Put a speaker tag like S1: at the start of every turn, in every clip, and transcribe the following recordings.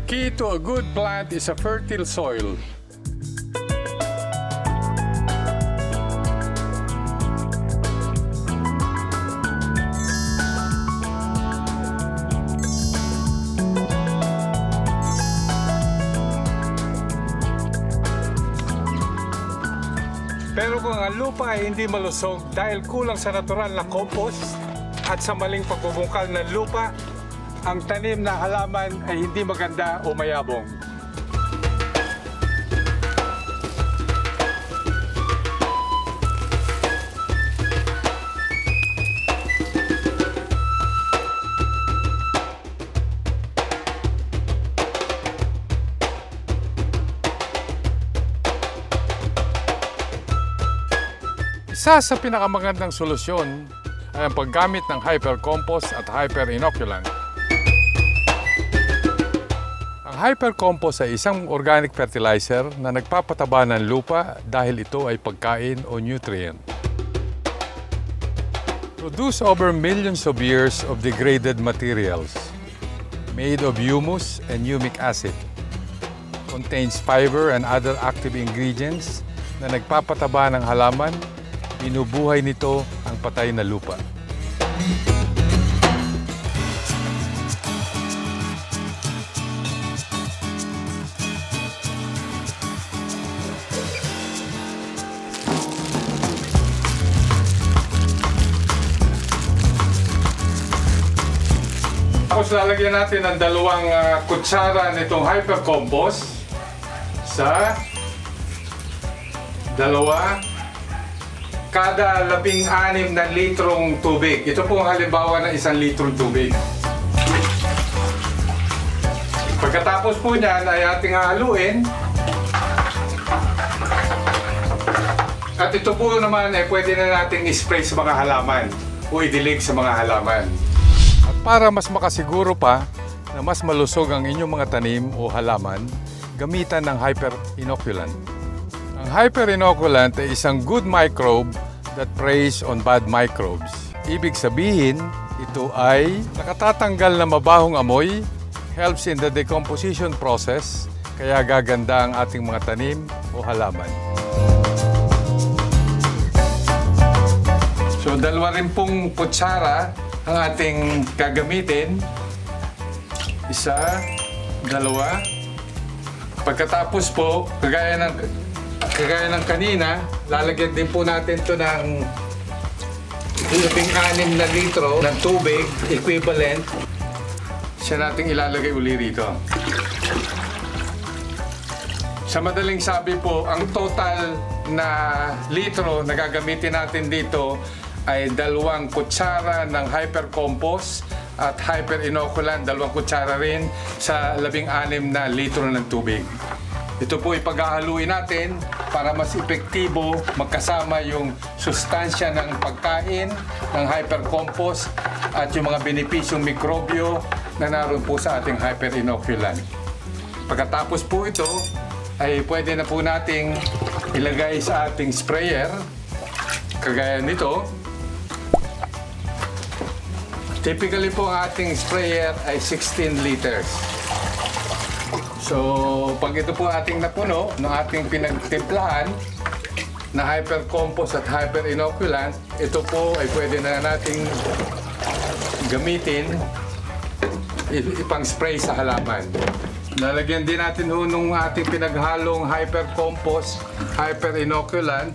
S1: key to a good plant is a fertile soil. Pero kung ang lupa ay hindi malusog dahil kulang sa natural na compost at sa maling pagbubungkal ng lupa, ang tanim na halaman ay hindi maganda o mayabong. Isa sa pinakamagandang solusyon ay ang paggamit ng hypercompost at hyperinoculant. Ang hypercompost ay isang organic fertilizer na nagpapataba ng lupa dahil ito ay pagkain o nutrient. Produced over millions of years of degraded materials made of humus and humic acid. Contains fiber and other active ingredients na nagpapataba ng halaman. Binubuhay nito ang patay na lupa. Tapos lalagyan natin ng 2 kutsara nitong hypercompost sa 2 kada 16 na litrong tubig. Ito po ang halimbawa ng 1 litrong tubig. Pagkatapos po niyan ay ating haluin. At ito po naman ay pwede na nating i-spray sa mga halaman o idilig sa mga halaman. At para mas makasiguro pa na mas malusog ang inyong mga tanim o halaman, gamitan ng hyperinoculant. Ang hyperinoculant ay isang good microbe that preys on bad microbes. Ibig sabihin, ito ay nakatatanggal na mabahong amoy, helps in the decomposition process, kaya gaganda ang ating mga tanim o halaman. So, 2 rin pong kutsara ang ating gagamitin. 1, 2. Pagkatapos po, kagaya ng kanina, lalagyan din po natin ito ng 16 na litro ng tubig, equivalent. Siya natin ilalagay uli rito. Sa madaling sabi po, ang total na litro na gagamitin natin dito ay 2 kutsara ng hypercompost at hyperinoculant, 2 kutsara rin sa 16 na litro ng tubig. Ito po ipaghahaluin natin para mas epektibo magkasama yung sustansya ng pagkain, ng hypercompost at yung mga benepisyong mikrobyo na naroon po sa ating hyperinoculant. Pagkatapos po ito, ay pwede na po nating ilagay sa ating sprayer, kagaya nito. Typically po ang ating sprayer ay 16 liters. So, pag ito po ating napuno ng ating pinagtimplahan na hypercompost at hyperinoculant, ito po ay pwede na nating gamitin ipang-spray sa halaman. Lalagyan din natin nung ating pinaghalong hypercompost, hyperinoculant.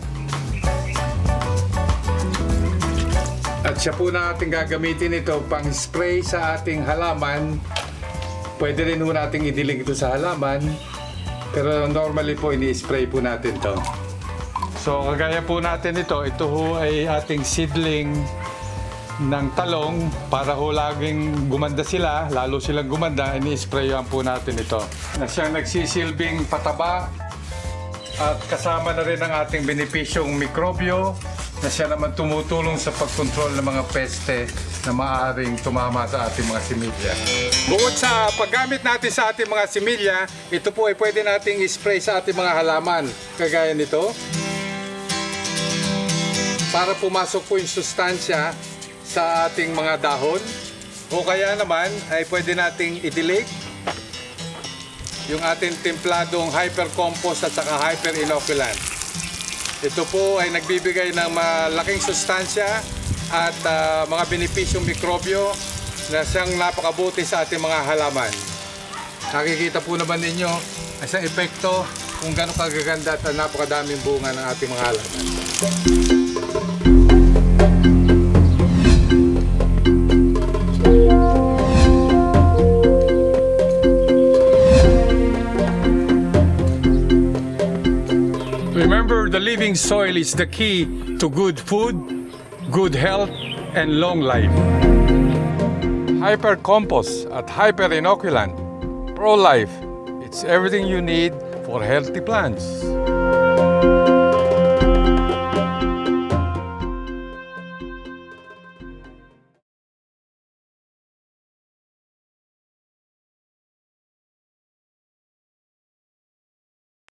S1: At siya po na ating gagamitin ito pang-spray sa ating halaman. Pwede rin po natin idilig ito sa halaman, pero normally po ini-spray po natin to. So kagaya po natin ito ho ay ating seedling ng talong. Para ho laging gumanda sila, lalo silang gumanda, ini-sprayan po natin ito. Na siyang nagsisilbing pataba at kasama na rin ang ating benepisyong mikrobyo na siya naman tumutulong sa pagkontrol ng mga peste na maaaring tumama sa ating mga similya. Bukod sa paggamit natin sa ating mga similya, ito po ay pwede nating i-spray sa ating mga halaman, kagaya nito. Para pumasok po yung sustansya sa ating mga dahon. O kaya naman ay pwede nating idilig yung ating templadong hyper-compost at saka hyper-inoculant. Ito po ay nagbibigay ng malaking sustansya at mga benepisyong mikrobyo na siyang napakabuti sa ating mga halaman. Nakikita po naman ninyo ang isang epekto kung gaano kagaganda at napakadaming bunga ng ating mga halaman. Remember, the living soil is the key to good food, good health, and long life. Hyper Compost at Hyper Inoculant, Pro Life, it's everything you need for healthy plants.